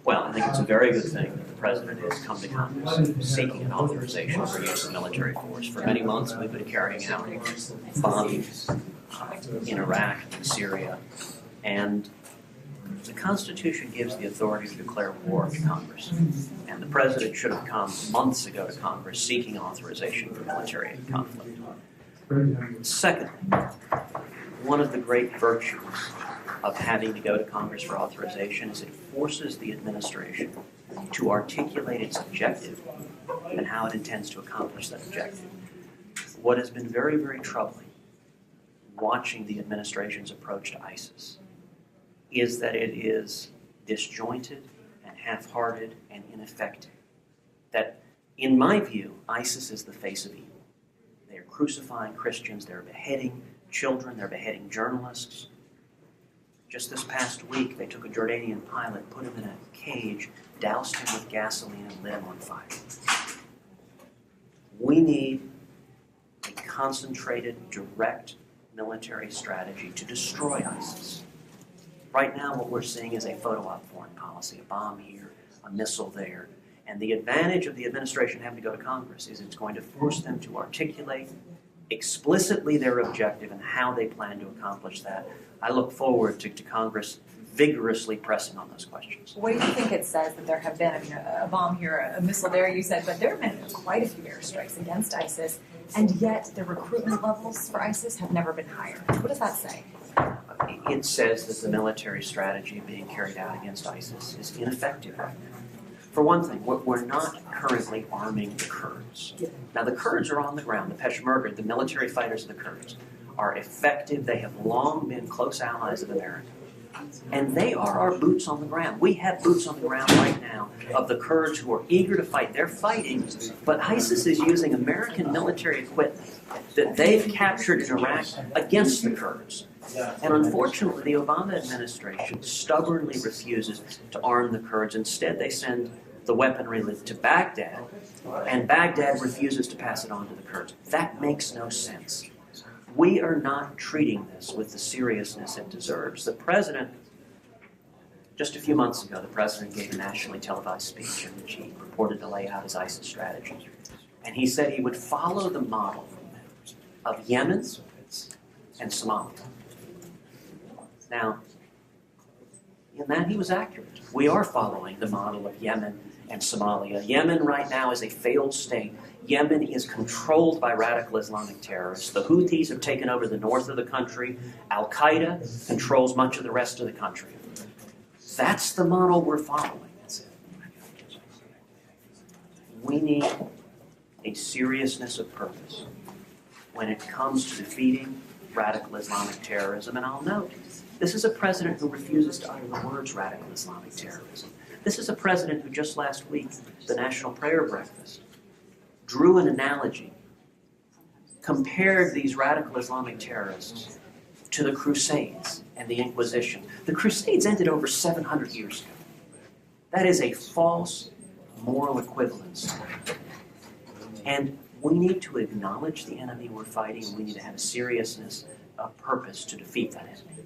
Well, I think it's a very good thing that the President has come to Congress seeking an authorization for use of military force. For many months, we've been carrying out bombings in Iraq and Syria, and the Constitution gives the authority to declare war to Congress. And the President should have come months ago to Congress seeking authorization for military conflict. Secondly, one of the great virtues of having to go to Congress for authorization is it forces the administration to articulate its objective and how it intends to accomplish that objective. What has been very, very troubling watching the administration's approach to ISIS is that it is disjointed and half-hearted and ineffective. That, in my view, ISIS is the face of evil. They are crucifying Christians, they're beheading children, they're beheading journalists. Just this past week, they took a Jordanian pilot, put him in a cage, doused him with gasoline, and lit him on fire. We need a concentrated, direct military strategy to destroy ISIS. Right now, what we're seeing is a photo-op foreign policy, a bomb here, a missile there. And the advantage of the administration having to go to Congress is it's going to force them to articulate explicitly their objective and how they plan to accomplish that. I look forward to Congress vigorously pressing on those questions. What do you think it says that there have been, a bomb here, a missile there, you said, but there have been quite a few airstrikes against ISIS, and yet the recruitment levels for ISIS have never been higher. What does that say? It says that the military strategy being carried out against ISIS is ineffective right now. For one thing, we're not currently arming the Kurds. Now, the Kurds are on the ground. The Peshmerga, the military fighters of the Kurds, are effective. They have long been close allies of America. And they are our boots on the ground. We have boots on the ground right now of the Kurds who are eager to fight. They're fighting, but ISIS is using American military equipment that they've captured in Iraq against the Kurds. And unfortunately, the Obama administration stubbornly refuses to arm the Kurds. Instead, they send the weaponry to Baghdad, and Baghdad refuses to pass it on to the Kurds. That makes no sense. We are not treating this with the seriousness it deserves. The President, just a few months ago, the President gave a nationally televised speech in which he purported to lay out his ISIS strategy. And he said he would follow the model of Yemen and Somalia. Now, in that he was accurate. We are following the model of Yemen and Somalia. Yemen right now is a failed state. Yemen is controlled by radical Islamic terrorists. The Houthis have taken over the north of the country. Al-Qaeda controls much of the rest of the country. That's the model we're following. We need a seriousness of purpose when it comes to defeating radical Islamic terrorism. And I'll note, this is a president who refuses to utter the words radical Islamic terrorism. This is a president who just last week, the National Prayer Breakfast, drew an analogy, compared these radical Islamic terrorists to the Crusades and the Inquisition. The Crusades ended over 700 years ago. That is a false moral equivalence. And we need to acknowledge the enemy we're fighting, and we need to have a seriousness of purpose to defeat that enemy.